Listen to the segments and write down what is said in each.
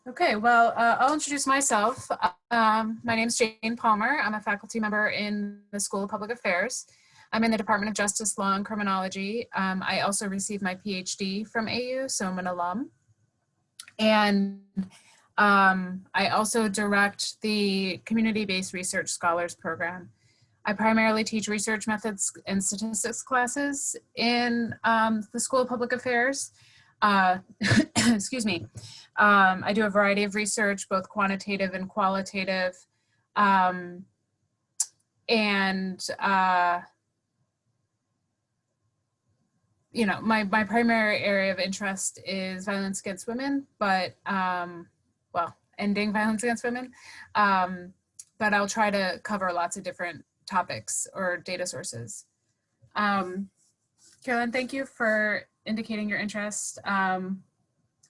Okay, well, I'll introduce myself. My name is Jane Palmer. I'm a faculty member in the School of Public Affairs. I'm in the Department of Justice, Law, and Criminology. I also received my PhD from AU, so I'm an alum. And I also direct the Community-Based Research Scholars Program. I primarily teach research methods and statistics classes in the School of Public Affairs. Excuse me. I do a variety of research, both quantitative and qualitative. You know, my primary area of interest is violence against women, but, well, ending violence against women. But I'll try to cover lots of different topics or data sources. Carolyn, thank you for indicating your interest.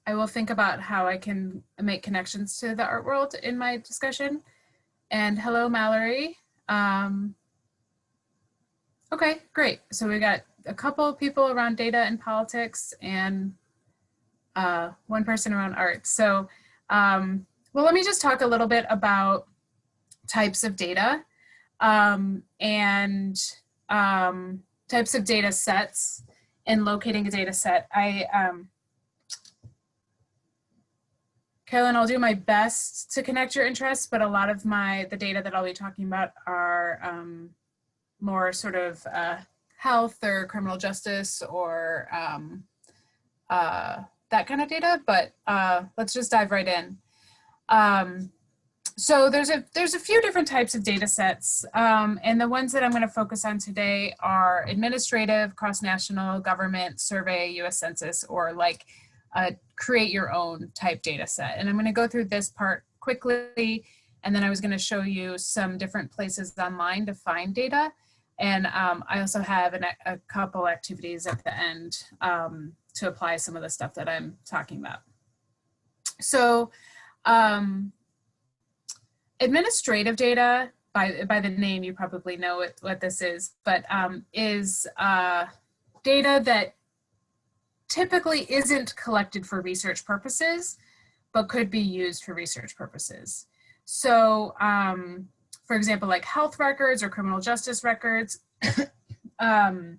I will think about how I can make connections to the art world in my discussion. And hello, Mallory. Okay, great. So we got a couple of people around data and politics and one person around art. So, well, let me just talk a little bit about types of data and types of data sets and locating a data set. Carolyn, I'll do my best to connect your interests, but a lot of the data that I'll be talking about are more sort of health or criminal justice or that kind of data, but let's just dive right in. So there's a few different types of data sets, and the ones that I'm going to focus on today are administrative, cross-national, government, survey, US Census, or like create your own type data set. And I'm going to go through this part quickly, and then I was going to show you some different places online to find data. And I also have a couple activities at the end to apply some of the stuff that I'm talking about. So administrative data, by the name, you probably know what this is, but is data that typically isn't collected for research purposes, but could be used for research purposes. So, for example, like health records or criminal justice records. I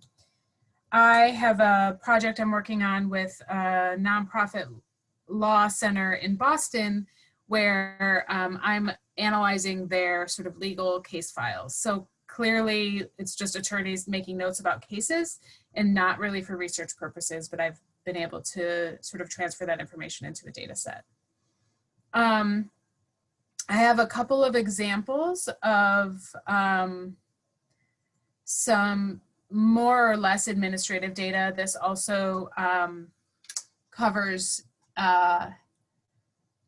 have a project I'm working on with a nonprofit law center in Boston where I'm analyzing their sort of legal case files. So clearly it's just attorneys making notes about cases and not really for research purposes, but I've been able to sort of transfer that information into a data set. I have a couple of examples of some more or less administrative data. This also covers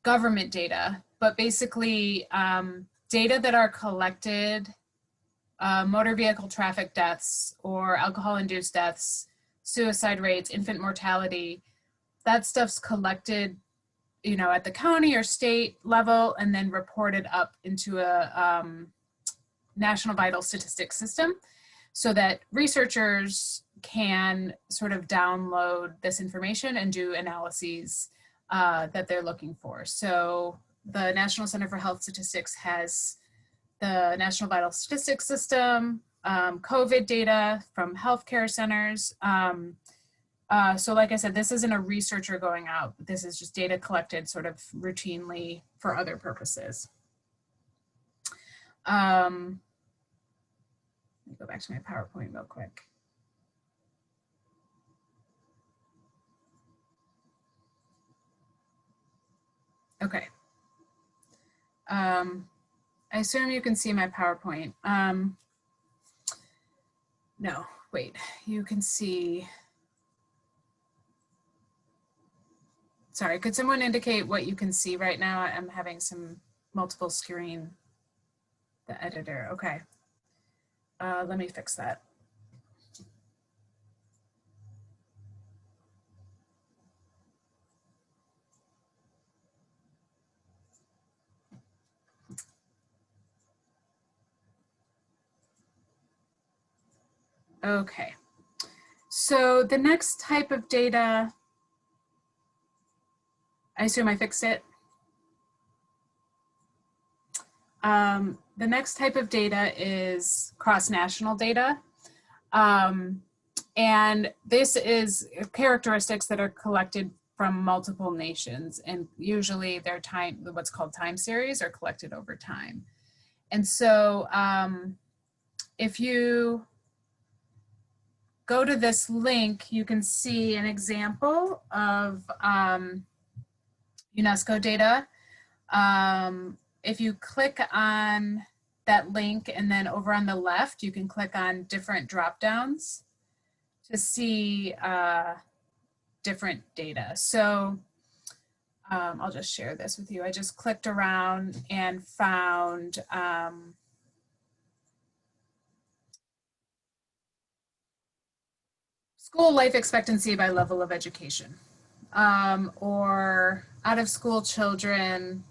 government data, but basically data that are collected, motor vehicle traffic deaths or alcohol-induced deaths, suicide rates, infant mortality, that stuff's collected, you know, at the county or state level and then reported up into a national vital statistics system so that researchers can sort of download this information and do analyses that they're looking for. So the National Center for Health Statistics has the National Vital Statistics System, COVID data from healthcare centers. So like I said, this isn't a researcher going out. This is just data collected sort of routinely for other purposes. Let me go back to my PowerPoint real quick. Okay. I assume you can see my PowerPoint. No, wait, you can see. Sorry, could someone indicate what you can see right now? I'm having some multiple screen, the editor, okay. Let me fix that. Okay, so the next type of data, I assume I fixed it. The next type of data is cross-national data. And this is characteristics that are collected from multiple nations, and usually they're what's called time series are collected over time. And so if you go to this link, you can see an example of UNESCO data. If you click on that link and then over on the left, you can click on different drop downs to see different data. So I'll just share this with you. I just clicked around and found school life expectancy by level of education, or out of school children.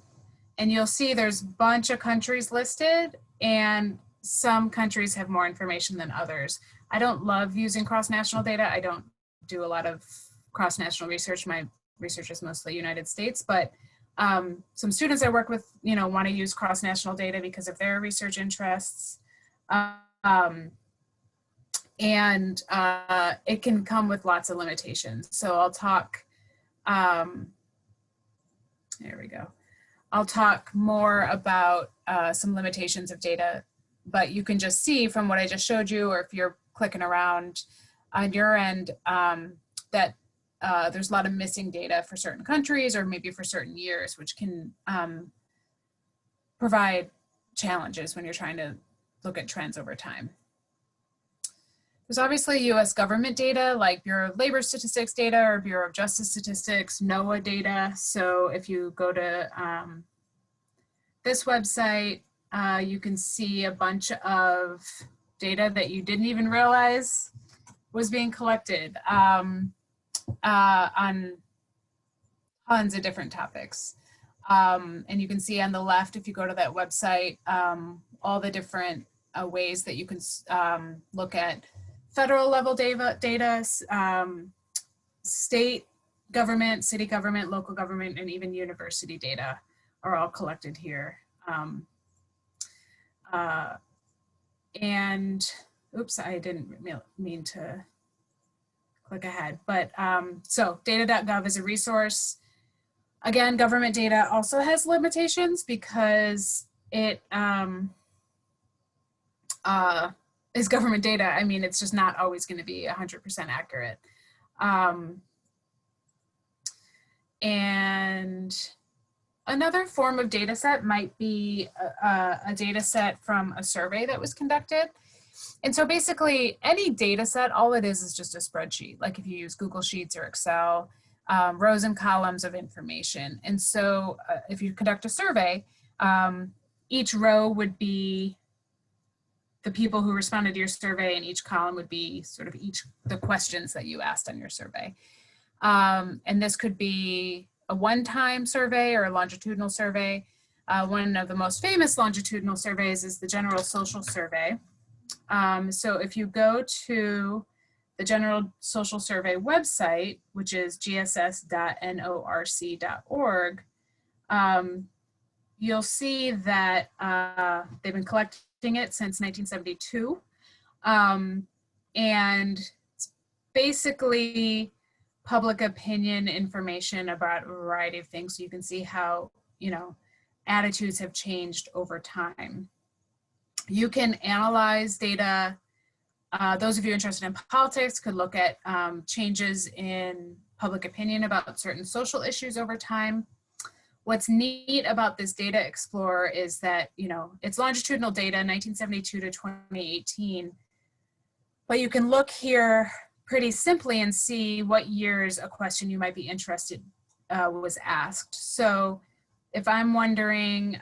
And you'll see there's a bunch of countries listed, and some countries have more information than others. I don't love using cross-national data. I don't do a lot of cross-national research. My research is mostly United States, but some students I work with, want to use cross-national data because of their research interests. And it can come with lots of limitations. So I'll talk, there we go. I'll talk more about some limitations of data, but you can just see from what I just showed you, or if you're clicking around on your end, that there's a lot of missing data for certain countries or maybe for certain years, which can provide challenges when you're trying to look at trends over time. There's obviously US government data like Bureau of Labor Statistics data or Bureau of Justice Statistics, NOAA data. So if you go to this website, you can see a bunch of data that you didn't even realize was being collected on tons of different topics. And you can see on the left, if you go to that website, all the different ways that you can look at federal level data, state government, city government, local government, and even university data are all collected here. And oops, I didn't mean to click ahead, but so data.gov is a resource. Again, government data also has limitations because it is government data. I mean, it's just not always going to be 100% accurate. And another form of data set might be a data set from a survey that was conducted. And so basically any data set, all it is just a spreadsheet. Like if you use Google Sheets or Excel, rows and columns of information. And so if you conduct a survey, each row would be the people who responded to your survey, and each column would be sort of the questions that you asked on your survey. And this could be a one-time survey or a longitudinal survey. One of the most famous longitudinal surveys is the General Social Survey. So if you go to the General Social Survey website, which is gss.norc.org, you'll see that they've been collecting it since 1972. And it's basically public opinion information about a variety of things. So you can see how, attitudes have changed over time. You can analyze data. Those of you interested in politics could look at changes in public opinion about certain social issues over time. What's neat about this Data Explorer is that, it's longitudinal data, 1972 to 2018, but you can look here pretty simply and see what years a question you might be interested was asked. So if I'm wondering,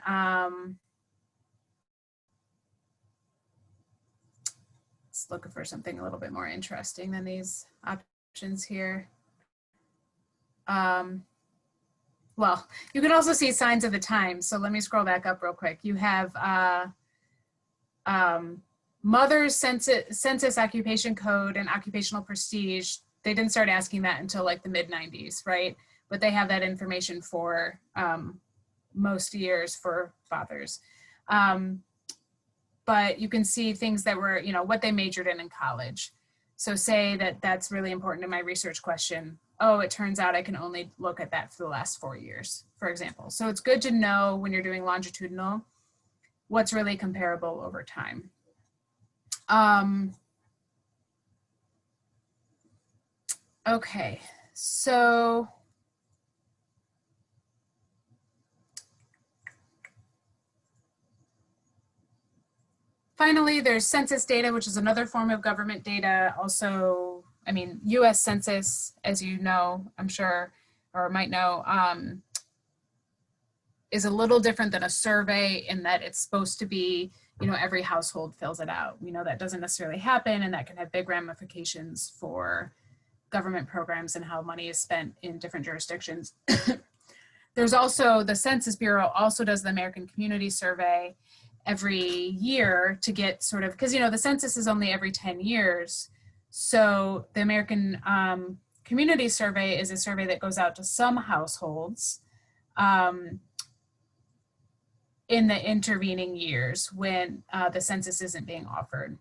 let's look for something a little bit more interesting than these options here. Well, you can also see signs of the times. So let me scroll back up real quick. You have Mother's census occupation code and occupational prestige. They didn't start asking that until like the mid-90s, right? But they have that information for most years for fathers. But you can see things that were, you know, what they majored in college. So say that that's really important to my research question. Oh, it turns out I can only look at that for the last 4 years, for example. So it's good to know when you're doing longitudinal, what's really comparable over time. Okay, so finally, there's census data, which is another form of government data. Also, I mean, US Census, as you know, I'm sure, or might know, is a little different than a survey in that it's supposed to be, you know, every household fills it out. We know that doesn't necessarily happen, and that can have big ramifications for government programs and how money is spent in different jurisdictions. There's also, the Census Bureau also does the American Community Survey every year to get sort of, because, you know, the census is only every 10 years. So the American Community Survey is a survey that goes out to some households in the intervening years when the census isn't being offered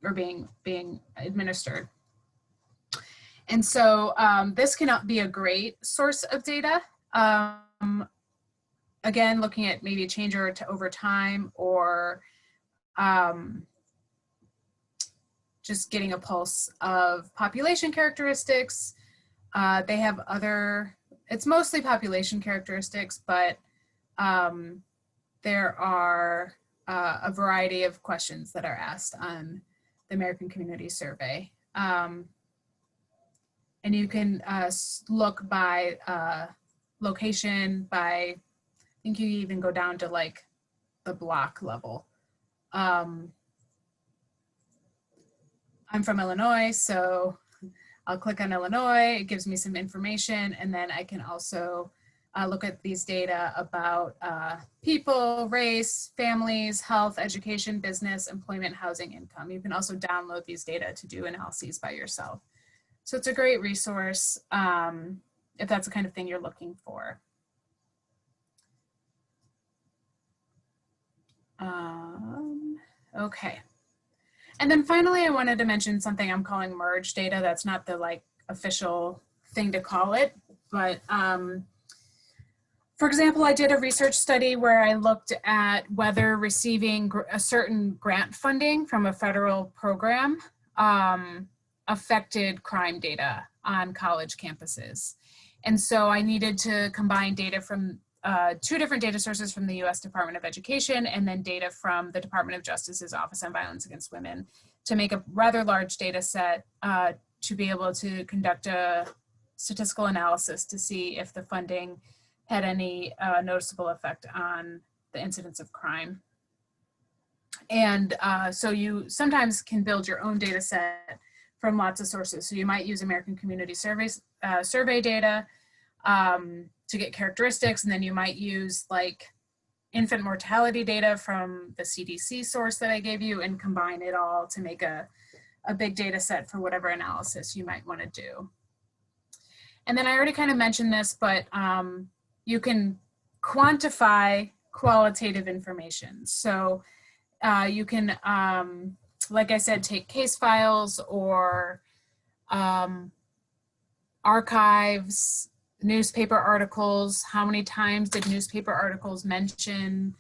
or being administered. And so this cannot be a great source of data. Again, looking at maybe a change over time, or just getting a pulse of population characteristics. They have other, it's mostly population characteristics, but there are a variety of questions that are asked on the American Community Survey. And you can look by location, by, I think you even go down to like the block level. I'm from Illinois, so I'll click on Illinois. It gives me some information, and then I can also look at these data about people, race, families, health, education, business, employment, housing, income. You can also download these data to do analyses by yourself. So it's a great resource if that's the kind of thing you're looking for. Okay. And then finally, I wanted to mention something I'm calling merge data. That's not the like official thing to call it, but for example, I did a research study where I looked at whether receiving a certain grant funding from a federal program affected crime data on college campuses. And so I needed to combine data from 2 different data sources from the US Department of Education, and then data from the Department of Justice's Office on Violence Against Women, to make a rather large data set to be able to conduct a statistical analysis to see if the funding had any noticeable effect on the incidence of crime. And so you sometimes can build your own data set from lots of sources. So you might use American Community Survey data to get characteristics, and then you might use like infant mortality data from the CDC source that I gave you and combine it all to make a big data set for whatever analysis you might want to do. And then I already kind of mentioned this, but you can quantify qualitative information. So you can, like I said, take case files or archives, newspaper articles. How many times did newspaper articles mention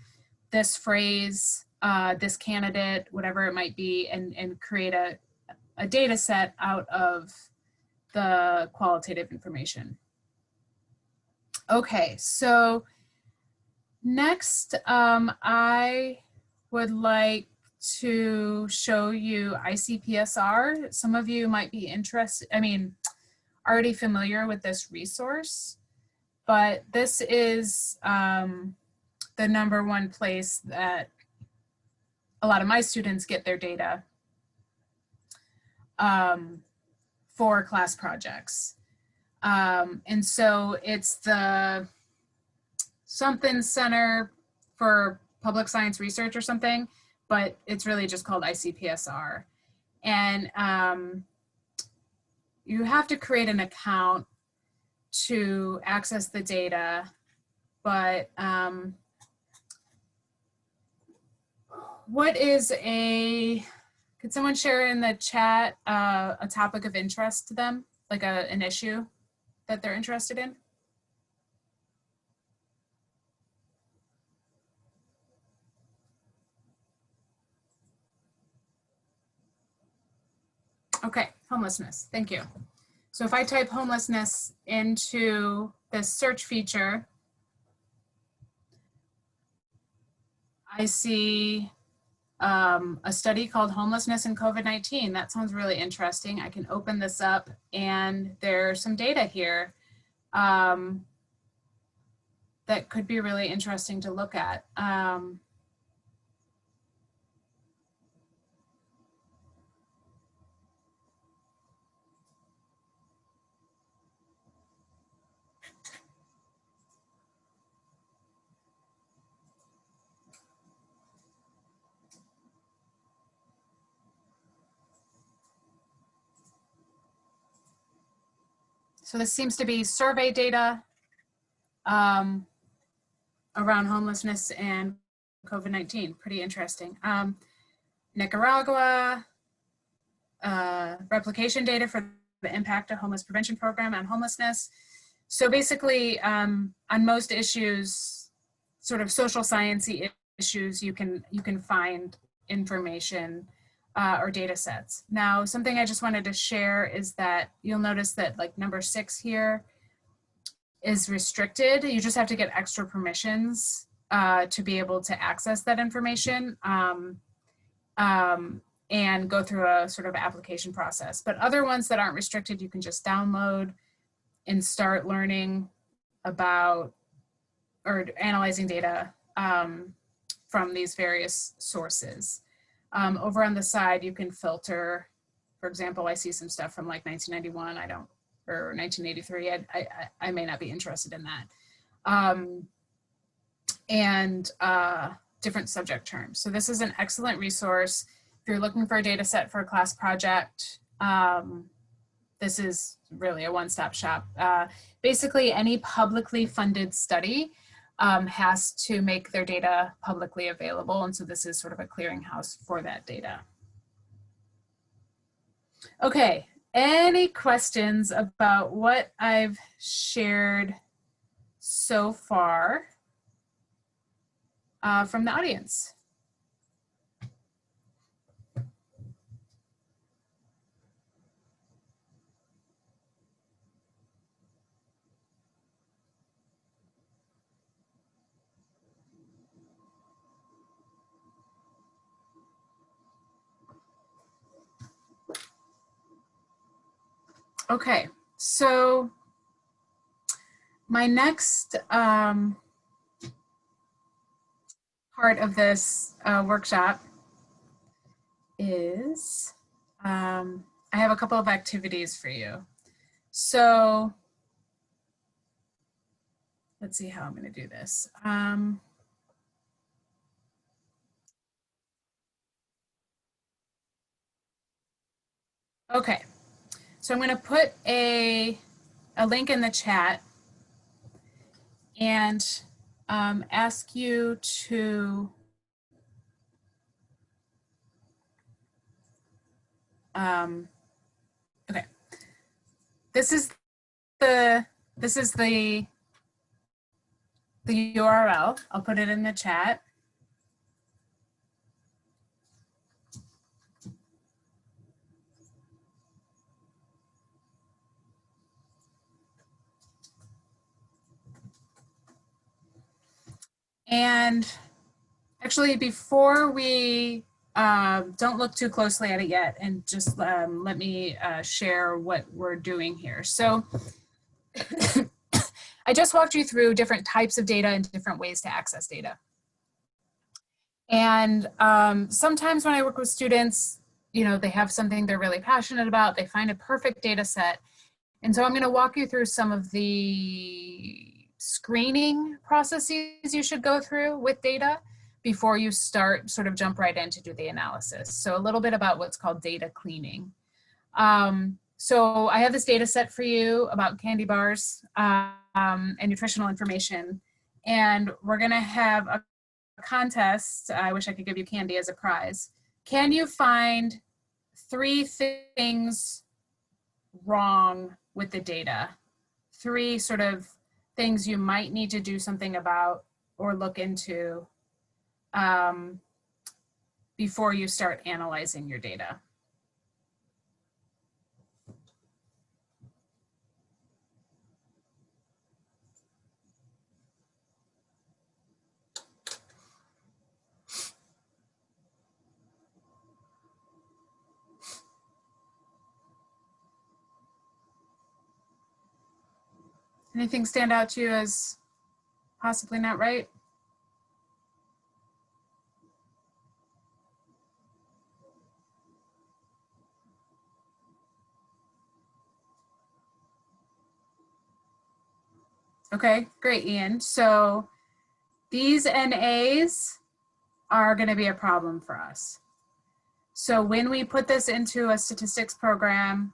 this phrase, this candidate, whatever it might be, and create a data set out of the qualitative information. Okay, so next I would like to show you ICPSR. Some of you might be interested, already familiar with this resource, but this is the #1 place that a lot of my students get their data for class projects. And so it's the something Center for Public Science Research or something, but it's really just called ICPSR. And you have to create an account to access the data, but What is could someone share in the chat a topic of interest to them, like an issue that they're interested in? Okay, homelessness, thank you. So if I type homelessness into this search feature, I see a study called Homelessness and COVID-19. That sounds really interesting. I can open this up and there's some data here that could be really interesting to look at. So this seems to be survey data around homelessness and COVID-19. Pretty interesting. Nicaragua, replication data for the impact of homeless prevention program on homelessness. So basically, on most issues, sort of social science-y issues, you can find information or data sets. Now, something I just wanted to share is that you'll notice that like number 6 here is restricted. You just have to get extra permissions to be able to access that information and go through a sort of application process. But other ones that aren't restricted, you can just download and start learning about or analyzing data from these various sources. Over on the side, you can filter. For example, I see some stuff from like 1991. Or 1983. I may not be interested in that. And different subject terms. So this is an excellent resource. If you're looking for a data set for a class project, this is really a one-stop shop. Basically, any publicly funded study has to make their data publicly available. And so this is sort of a clearinghouse for that data. Okay, any questions about what I've shared so far from the audience? Okay, so my next part of this workshop is I have a couple of activities for you. So let's see how I'm going to do this. Okay, so I'm going to put a link in the chat and ask you to okay. This is the URL. I'll put it in the chat. And actually, before we don't look too closely at it yet, and just let me share what we're doing here. So I just walked you through different types of data and different ways to access data. And sometimes when I work with students, you know, they have something they're really passionate about, they find a perfect data set. And so I'm going to walk you through some of the screening processes you should go through with data before you sort of jump right in to do the analysis. So a little bit about what's called data cleaning. So I have this data set for you about candy bars and nutritional information. And we're going to have a contest. I wish I could give you candy as a prize. Can you find 3 things wrong with the data? 3 sort of things you might need to do something about or look into before you start analyzing your data. Anything stand out to you as possibly not right? Okay, great, Ian. So these NAs are going to be a problem for us. So when we put this into a statistics program,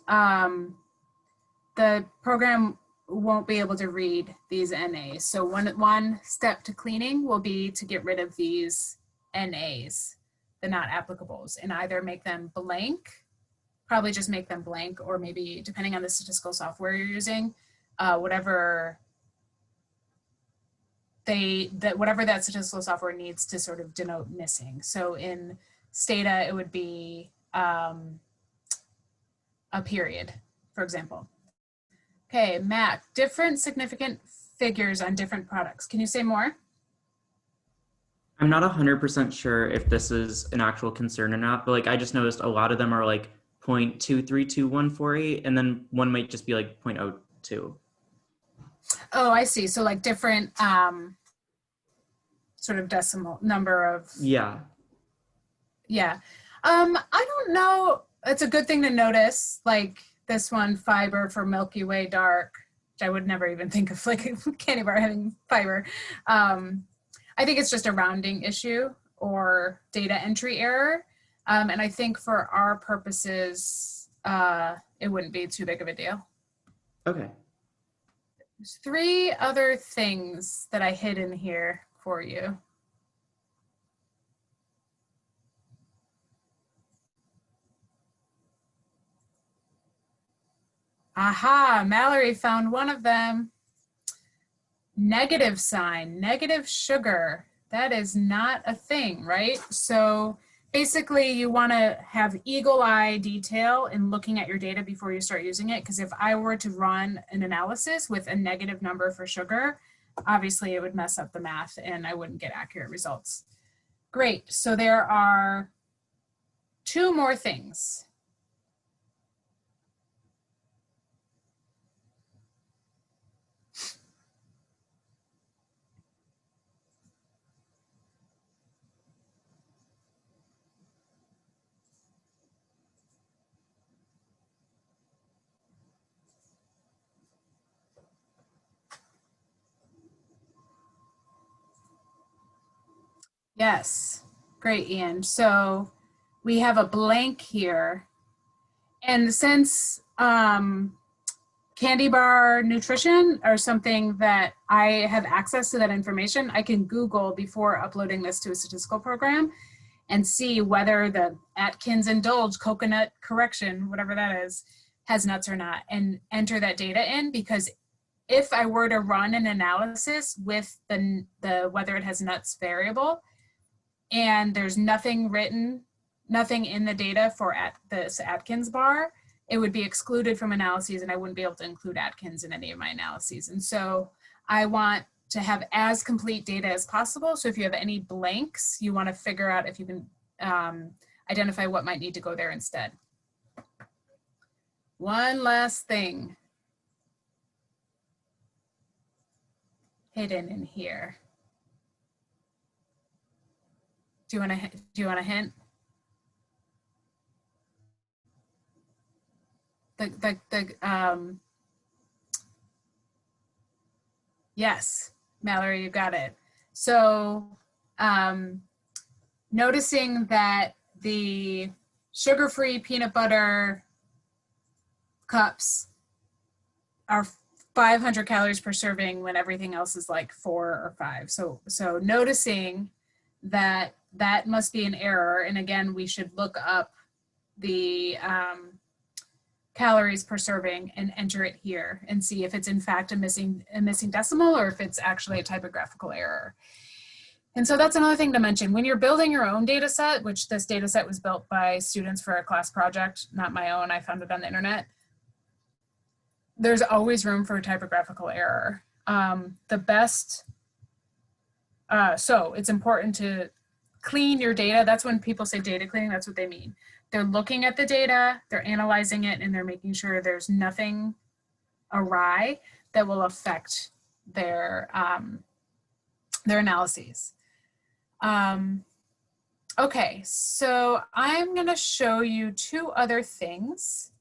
the program won't be able to read these NAs. So one step to cleaning will be to get rid of these NAs, the not applicables, and either make them blank, probably just make them blank, or maybe depending on the statistical software you're using, whatever that statistical software needs to sort of denote missing. So in Stata, it would be a period, for example. Okay, Mac, different significant figures on different products. Can you say more? I'm not 100% sure if this is an actual concern or not, but like I just noticed a lot of them are like 0.232148, and then one might just be like 0.02. Oh, I see. So like different sort of decimal number of. Yeah. Yeah. I don't know. It's a good thing to notice, like this one, fiber for Milky Way dark, which I would never even think of like a candy bar having fiber. I think it's just a rounding issue or data entry error. And I think for our purposes, it wouldn't be too big of a deal. Okay. There's 3 other things that I hid in here for you. Aha, Mallory found one of them. Negative sign, negative sugar. That is not a thing, right? So basically you want to have eagle eye detail in looking at your data before you start using it. Because if I were to run an analysis with a negative number for sugar, obviously it would mess up the math and I wouldn't get accurate results. Great, so there are 2 more things. Yes, great, Ian. So we have a blank here. And since candy bar nutrition or something that I have access to that information, I can Google before uploading this to a statistical program and see whether the Atkins Indulge coconut correction, whatever that is, has nuts or not, and enter that data in. Because if I were to run an analysis with the whether it has nuts variable, and there's nothing written, nothing in the data for this Atkins bar, it would be excluded from analyses and I wouldn't be able to include Atkins in any of my analyses. And so I want to have as complete data as possible. So if you have any blanks, you want to figure out if you can identify what might need to go there instead. One last thing hidden in here. Do you want a hint? Yes, Mallory, you got it. So noticing that the sugar-free peanut butter cups are 500 calories per serving when everything else is like 4 or 5. So noticing that that must be an error. And again, we should look up the calories per serving and enter it here and see if it's in fact a missing decimal or if it's actually a typographical error. And so that's another thing to mention. When you're building your own data set, which this data set was built by students for a class project, not my own, I found it on the internet, there's always room for a typographical error. So it's important to clean your data. That's when people say data cleaning, that's what they mean. They're looking at the data, they're analyzing it, and they're making sure there's nothing awry that will affect their analyses. Okay, so I'm gonna show you 2 other things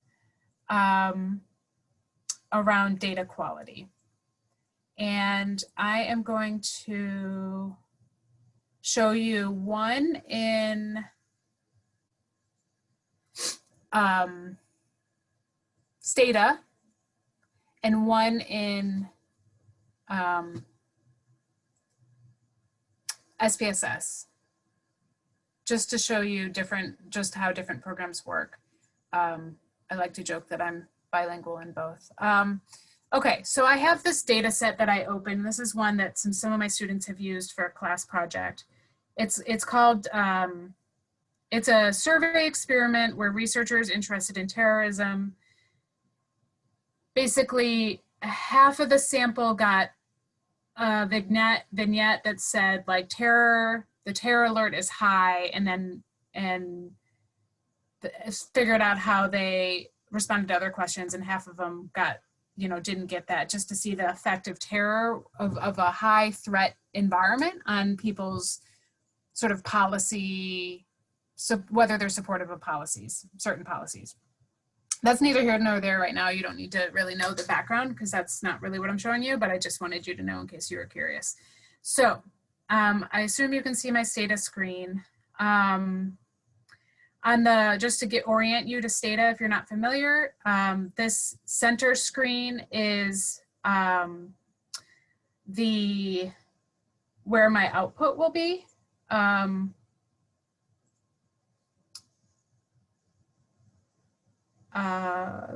around data quality. And I am going to show you one in Stata and one in SPSS, just to show you just how different programs work. I like to joke that I'm bilingual in both. Okay, so I have this data set that I opened. This is one that some of my students have used for a class project. It's called, it's a survey experiment where researchers interested in terrorism, basically half of the sample got a vignette that said like the terror alert is high, and figured out how they responded to other questions, and half of them got, didn't get that, just to see the effect of terror of a high threat environment on people's sort of policy, so whether they're supportive of policies, certain policies. That's neither here nor there right now. You don't need to really know the background because that's not really what I'm showing you, but I just wanted you to know in case you were curious. So I assume you can see my Stata screen. Just to orient you to Stata if you're not familiar, this center screen is where my output will be.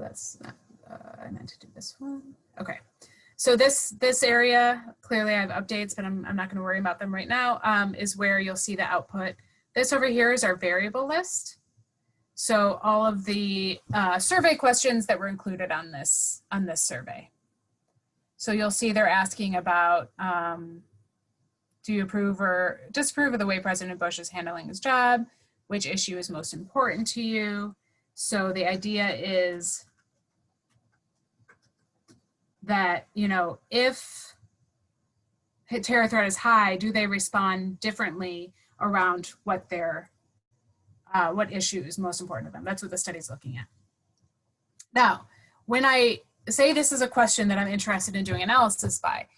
That's not, I meant to do this one. Okay, so this area, clearly I have updates, but I'm not gonna worry about them right now, is where you'll see the output. This over here is our variable list. So all of the survey questions that were included on this survey. So you'll see they're asking about, do you approve or disapprove of the way President Bush is handling his job? Which issue is most important to you? So the idea is that, if terror threat is high, do they respond differently around what issue is most important to them? That's what the study's looking at. Now, when I say this is a question that I'm interested in doing analysis by,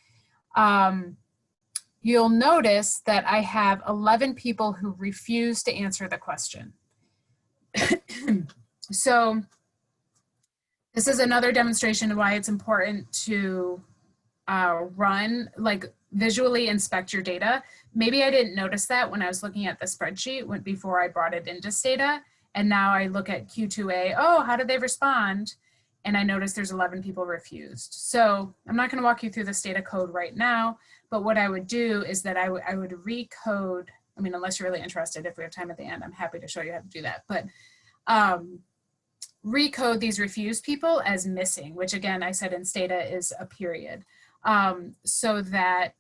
you'll notice that I have 11 people who refuse to answer the question. So this is another demonstration of why it's important to visually inspect your data. Maybe I didn't notice that when I was looking at the spreadsheet before I brought it into Stata. And now I look at Q2A, oh, how did they respond? And I noticed there's 11 people refused. So I'm not gonna walk you through the Stata code right now, but what I would do is that I would recode, unless you're really interested, if we have time at the end, I'm happy to show you how to do that. But recode these refused people as missing, which again, I said in Stata is a period. So that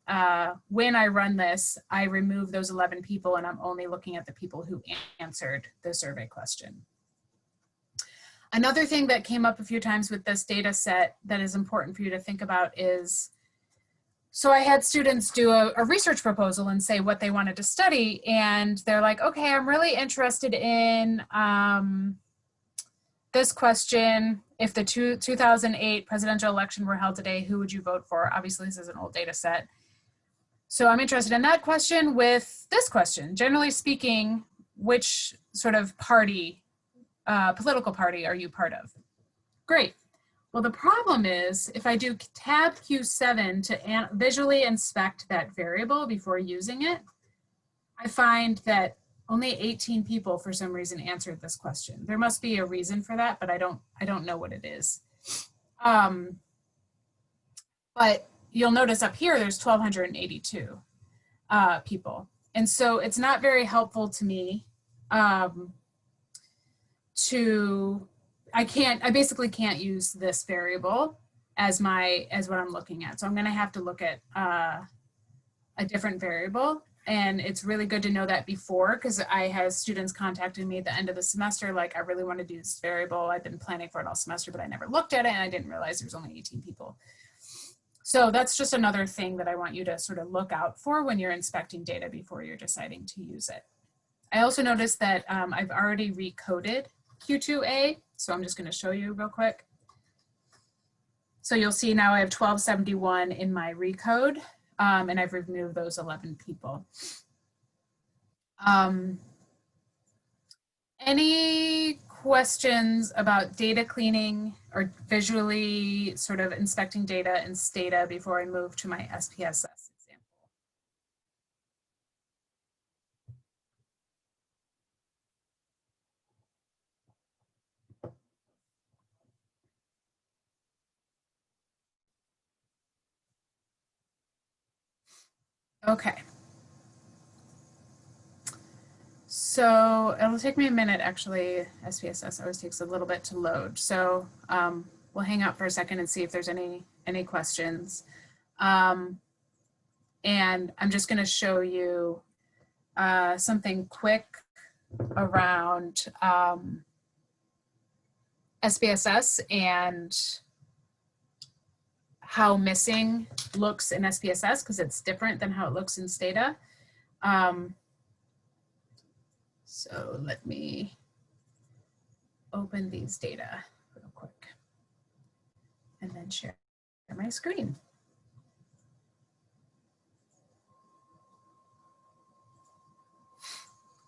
when I run this, I remove those 11 people and I'm only looking at the people who answered the survey question. Another thing that came up a few times with this data set that is important for you to think about is, so I had students do a research proposal and say what they wanted to study, and they're like, okay, I'm really interested in this question. If the 2008 presidential election were held today, who would you vote for? Obviously, this is an old data set. So I'm interested in that question with this question. Generally speaking, which sort of party, political party are you part of? Great. Well, the problem is if I do tab Q7 to visually inspect that variable before using it, I find that only 18 people for some reason answered this question. There must be a reason for that, but I don't know what it is. But you'll notice up here there's 1,282 people. And so it's not very helpful to me I basically can't use this variable as what I'm looking at. So I'm gonna have to look at a different variable. And it's really good to know that before, because I have students contacting me at the end of the semester, like, I really want to do this variable. I've been planning for it all semester, but I never looked at it and I didn't realize there's only 18 people. So that's just another thing that I want you to sort of look out for when you're inspecting data before you're deciding to use it. I also noticed that I've already recoded Q2A, so I'm just going to show you real quick. So you'll see now I have 1271 in my recode, and I've removed those 11 people. Any questions about data cleaning or visually sort of inspecting data in Stata before I move to my SPSS example? Okay. So it'll take me a minute, actually. SPSS always takes a little bit to load. So we'll hang out for a second and see if there's any questions. And I'm just going to show you something quick around SPSS and how missing looks in SPSS, because it's different than how it looks in Stata. So let me open these data real quick and then share my screen.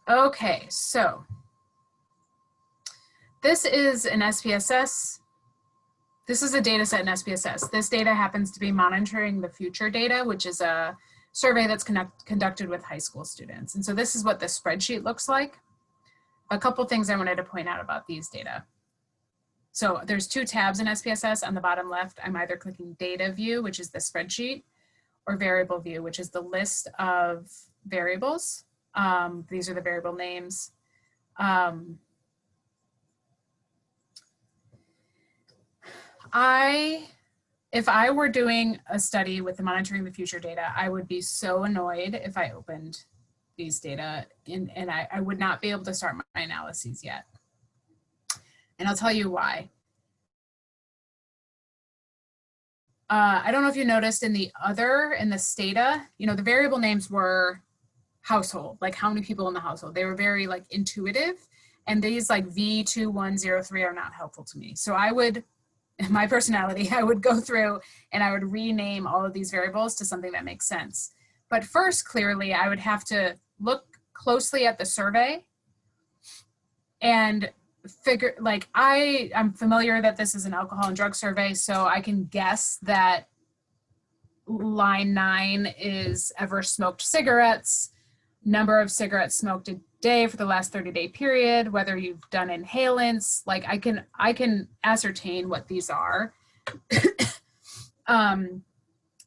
Okay, so this is an SPSS. This is a data set in SPSS. This data happens to be monitoring the future data, which is a survey that's conducted with high school students. And so this is what the spreadsheet looks like. A couple things I wanted to point out about these data. So there's two tabs in SPSS. On the bottom left, I'm either clicking data view, which is the spreadsheet, or variable view, which is the list of variables. These are the variable names. If I were doing a study with the monitoring the future data, I would be so annoyed if I opened these data and I would not be able to start my analyses yet. And I'll tell you why. I don't know if you noticed in the Stata, you know, the variable names were household, like how many people in the household. They were very like intuitive, and these like V2103 are not helpful to me. So I would, my personality, I would go through and I would rename all of these variables to something that makes sense. But first, clearly, I would have to look closely at the survey and figure, like I'm familiar that this is an alcohol and drug survey, so I can guess that line 9 is ever smoked cigarettes, number of cigarettes smoked a day for the last 30-day period, whether you've done inhalants. Like I can ascertain what these are.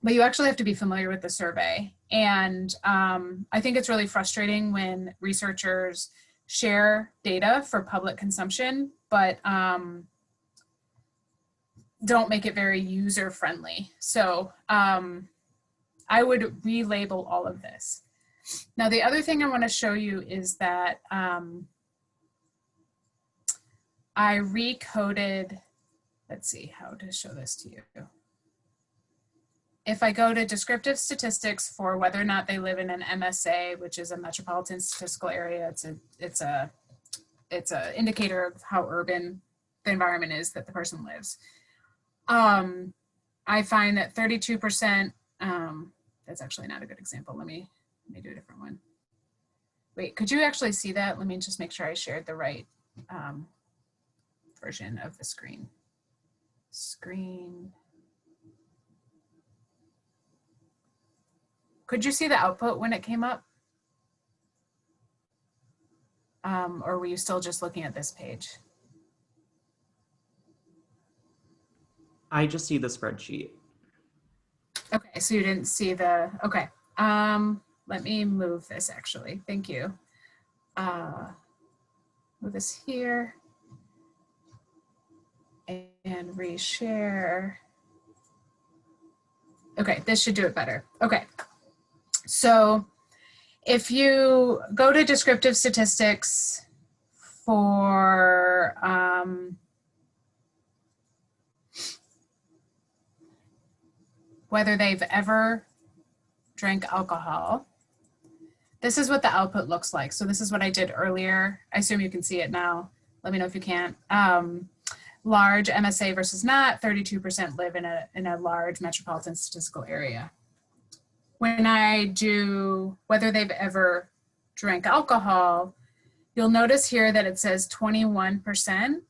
But you actually have to be familiar with the survey. And I think it's really frustrating when researchers share data for public consumption, but don't make it very user friendly. So I would relabel all of this. Now, the other thing I want to show you is that I recoded, let's see how to show this to you. If I go to descriptive statistics for whether or not they live in an MSA, which is a metropolitan statistical area, it's a indicator of how urban the environment is that the person lives. I find that 32%, that's actually not a good example. Let me do a different one. Wait, could you actually see that? Let me just make sure I shared the right version of the screen. screen. Could you see the output when it came up? Or were you still just looking at this page? I just see the spreadsheet. Okay, so you didn't see the, okay. Let me move this actually, thank you. Move this here and reshare. Okay, this should do it better. Okay, so if you go to descriptive statistics for whether they've ever drank alcohol, this is what the output looks like. So this is what I did earlier. I assume you can see it now. Let me know if you can't. Large MSA versus not, 32% live in a large metropolitan statistical area. When I do whether they've ever drank alcohol, you'll notice here that it says 21%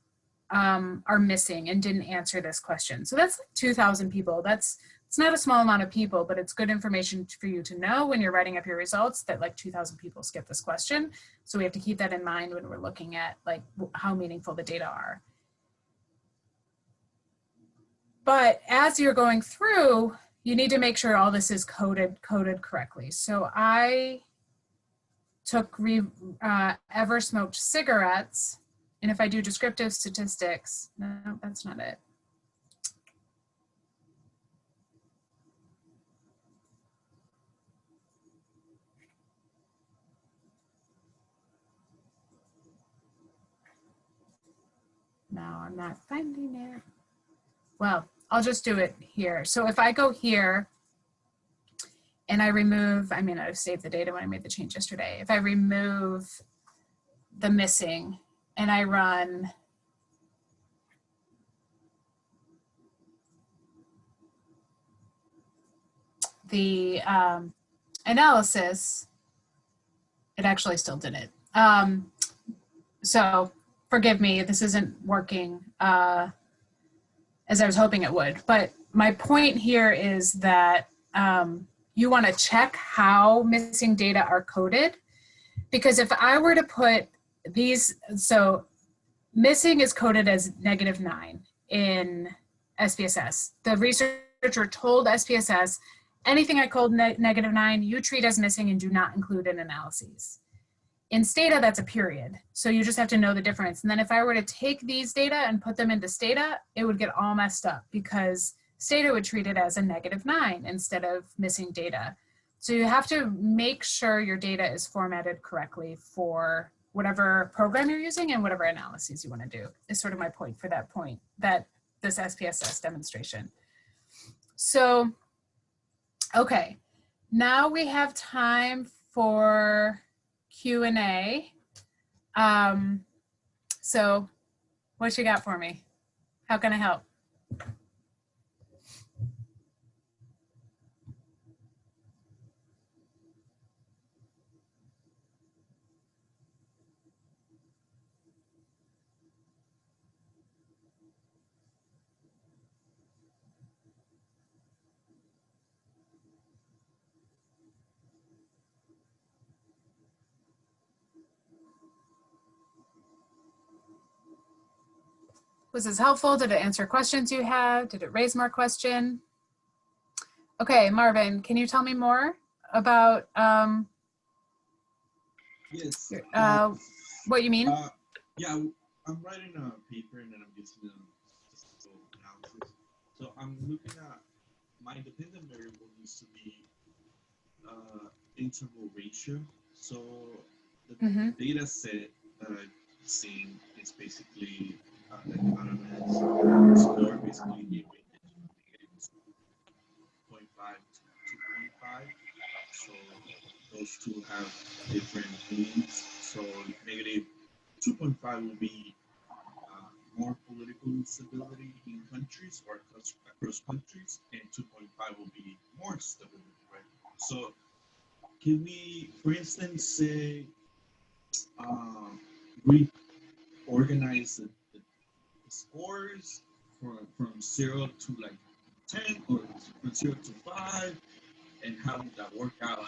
are missing and didn't answer this question. So that's like 2,000 people. It's not a small amount of people, but it's good information for you to know when you're writing up your results that like 2,000 people skip this question. So we have to keep that in mind when we're looking at like how meaningful the data are. But as you're going through, you need to make sure all this is coded correctly. So I took ever smoked cigarettes, and if I do descriptive statistics, no, that's not it. No, I'm not finding it. Well, I'll just do it here. So if I go here and I remove, I mean, I've saved the data when I made the change yesterday. If I remove the missing and I run the analysis, it actually still did it. So forgive me, this isn't working as I was hoping it would. But my point here is that you want to check how missing data are coded, because if I were to put these, so missing is coded as -9 in SPSS. The researcher told SPSS, anything I called -9, you treat as missing and do not include in analyses. In Stata, that's a period. So you just have to know the difference. And then if I were to take these data and put them into Stata, it would get all messed up because Stata would treat it as a -9 instead of missing data. So you have to make sure your data is formatted correctly for whatever program you're using and whatever analyses you want to do, is sort of my point for that point, that this SPSS demonstration. So, okay, now we have time for Q&A. So what you got for me? How can I help? Was this helpful? Did it answer questions you have? Did it raise more question? Okay, Marvin, can you tell me more about yes. What you mean? Yeah, I'm writing a paper and then I'm using statistical analysis. So I'm looking at my dependent variable needs to be interval ratio. So the data set that I've seen is basically like autonomous score, basically a weighted -0.5 to 2.5. So those two have different means. So -2.5 will be more political instability in countries or across countries, and 2.5 will be more stability, right? So can we, for instance, say we organize the scores from 0 to like 10 or from 0 to 5, and how would that work out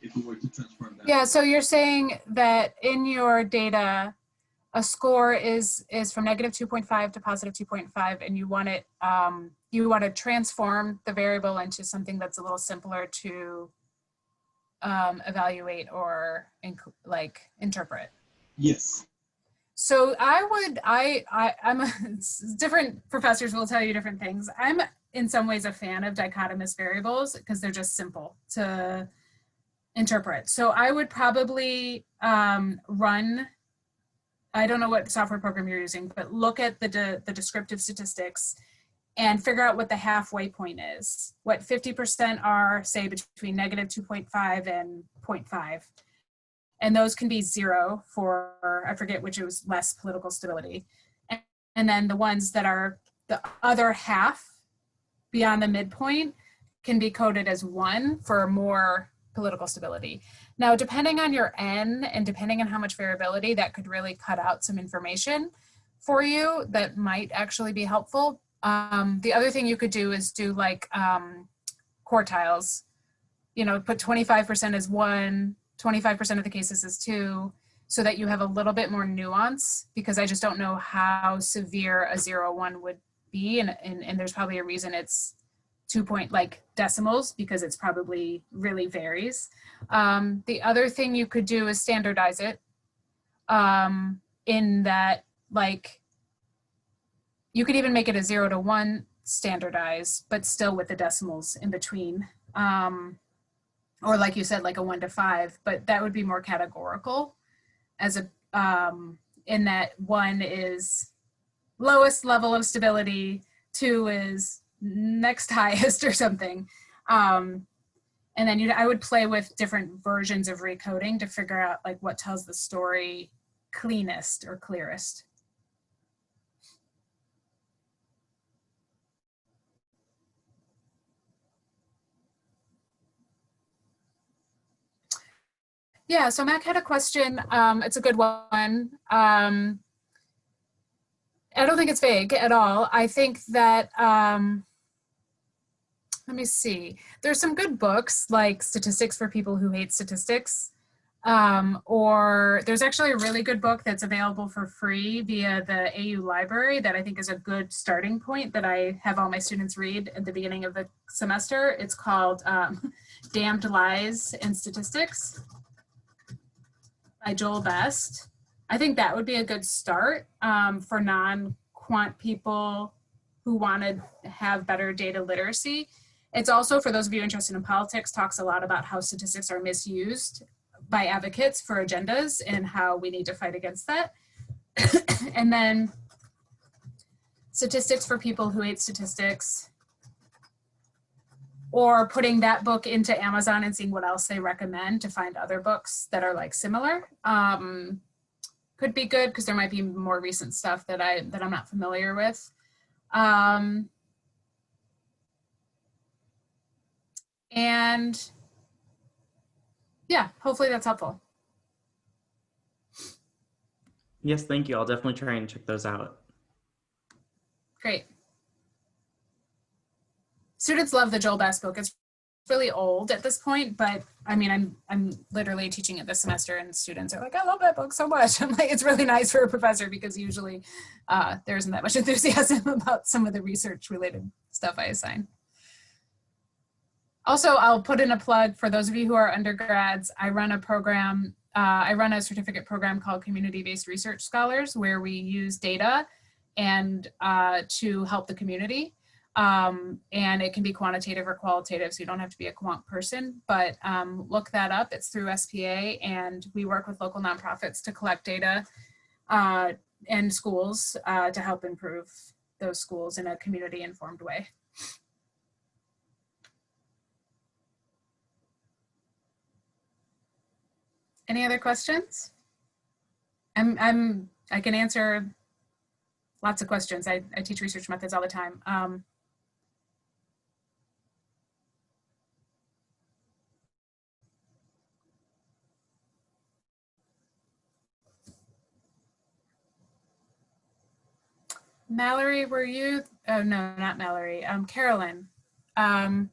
if we were to transform that? Yeah, so you're saying that in your data, a score is from negative 2.5 to positive 2.5, and you want it, you want to transform the variable into something that's a little simpler to evaluate or interpret. Yes. So different professors will tell you different things. I'm in some ways a fan of dichotomous variables because they're just simple to interpret. So I would probably run, I don't know what software program you're using, but look at the descriptive statistics and figure out what the halfway point is. What 50% are, say, between negative 2.5 and 0.5. And those can be 0 for, I forget which, it was less political stability. And then the ones that are the other half beyond the midpoint can be coded as 1 for more political stability. Now, depending on your N and depending on how much variability, that could really cut out some information for you that might actually be helpful. The other thing you could do is do like quartiles, you know, put 25% as 1, 25% of the cases as 2, so that you have a little bit more nuance, because I just don't know how severe a 0-1 would be. And there's probably a reason it's 2 point like decimals, because it's probably really varies. The other thing you could do is standardize it in that, like, you could even make it a 0 to 1 standardized, but still with the decimals in between. Or like you said, like a 1 to 5, but that would be more categorical as a, in that 1 is lowest level of stability, 2 is next highest or something. And then I would play with different versions of recoding to figure out like what tells the story cleanest or clearest. Yeah, so Mac had a question. It's a good one. I don't think it's vague at all. I think that, let me see. There's some good books like Statistics for People Who Hate Statistics. Or there's actually a really good book that's available for free via the AU library that I think is a good starting point that I have all my students read at the beginning of the semester. It's called Damned Lies in Statistics by Joel Best. I think that would be a good start for non-quant people who want to have better data literacy. It's also, for those of you interested in politics, talks a lot about how statistics are misused by advocates for agendas and how we need to fight against that. And then Statistics for People Who Hate Statistics, or putting that book into Amazon and seeing what else they recommend to find other books that are like similar. Could be good because there might be more recent stuff that I'm not familiar with. And yeah, hopefully that's helpful. Yes, thank you. I'll definitely try and check those out. Great. Students love the Joel Best book. It's really old at this point, but I mean, I'm literally teaching it this semester and students are like, I love that book so much. I'm like, it's really nice for a professor because usually there isn't that much enthusiasm about some of the research related stuff I assign. Also, I'll put in a plug for those of you who are undergrads. I run a program, I run a certificate program called Community-Based Research Scholars, where we use data and to help the community. And it can be quantitative or qualitative, so you don't have to be a quant person, but look that up. It's through SPA, and we work with local nonprofits to collect data and schools to help improve those schools in a community-informed way. Any other questions? I can answer lots of questions. I teach research methods all the time. Mallory, were you, oh no, not Mallory, Carolyn. Can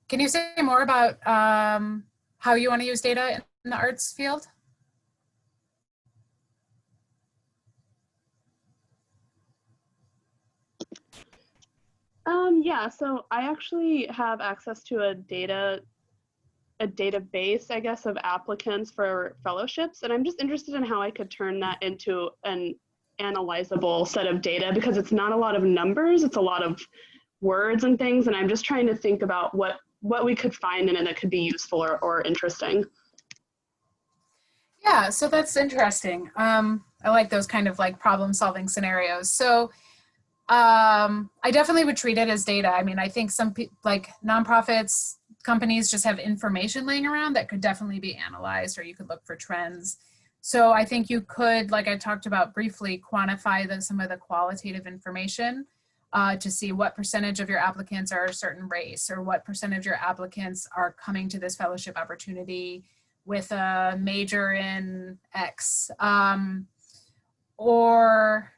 you say more about how you want to use data in the arts field? Yeah, so I actually have access to a database, I guess, of applicants for fellowships, and I'm just interested in how I could turn that into an analyzable set of data, because it's not a lot of numbers, it's a lot of words and things, and I'm just trying to think about what we could find in it that could be useful or interesting. Yeah, so that's interesting. I like those kind of like problem solving scenarios. So I definitely would treat it as data. I mean, I think some like nonprofits, companies just have information laying around that could definitely be analyzed, or you could look for trends. So I think you could, like I talked about briefly, quantify some of the qualitative information to see what percentage of your applicants are a certain race, or what percentage of your applicants are coming to this fellowship opportunity with a major in X. Or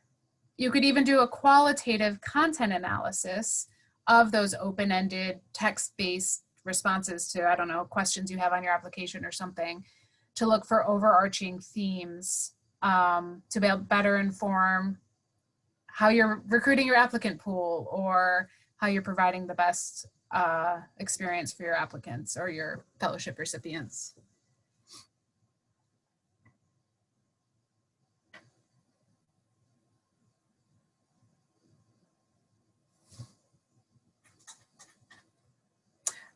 you could even do a qualitative content analysis of those open-ended text-based responses to, I don't know, questions you have on your application or something, to look for overarching themes to be able to better inform how you're recruiting your applicant pool, or how you're providing the best experience for your applicants or your fellowship recipients.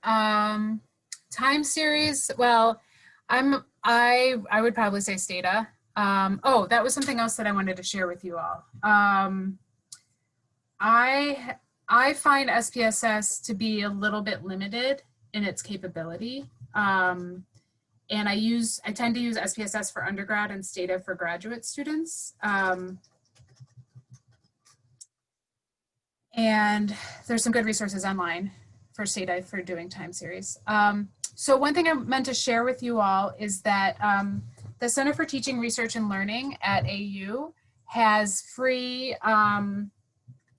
Time series, well, I would probably say Stata. Oh, that was something else that I wanted to share with you all. I find SPSS to be a little bit limited in its capability. And I tend to use SPSS for undergrad and Stata for graduate students. And there's some good resources online for Stata for doing time series. So one thing I meant to share with you all is that the Center for Teaching, Research, and Learning at AU has free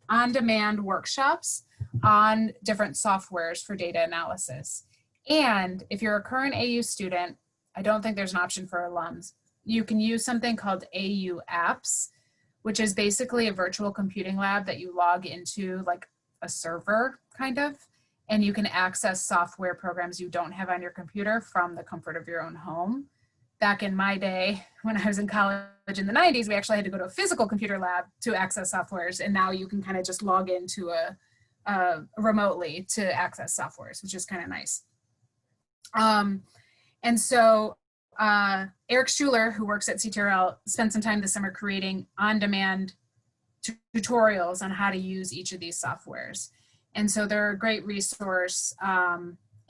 on-demand workshops on different softwares for data analysis. And if you're a current AU student, I don't think there's an option for alums. You can use something called AU Apps, which is basically a virtual computing lab that you log into, like a server kind of, and you can access software programs you don't have on your computer from the comfort of your own home. Back in my day, when I was in college in the 90s, we actually had to go to a physical computer lab to access softwares, and now you can kind of just log into remotely to access softwares, which is kind of nice. And so Eric Schuler, who works at CTRL, spent some time this summer creating on-demand tutorials on how to use each of these softwares. And so they're a great resource.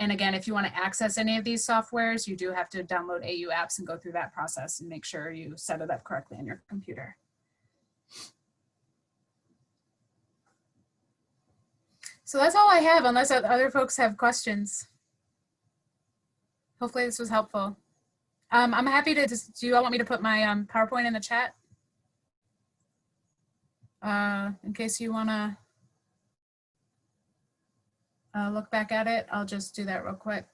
And again, if you want to access any of these softwares, you do have to download AU Apps and go through that process and make sure you set it up correctly on your computer. So that's all I have, unless other folks have questions. Hopefully this was helpful. I'm happy to do you all want me to put my PowerPoint in the chat? In case you want to look back at it, I'll just do that real quick.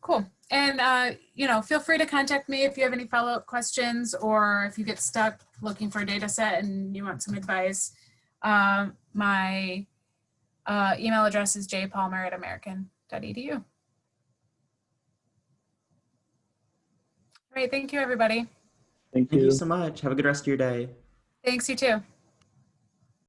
Cool. And, you know, feel free to contact me if you have any follow-up questions, or if you get stuck looking for a data set and you want some advice. My email address is jpalmer@american.edu. All right, thank you, everybody. Thank you so much. Have a good rest of your day. Thanks, you too.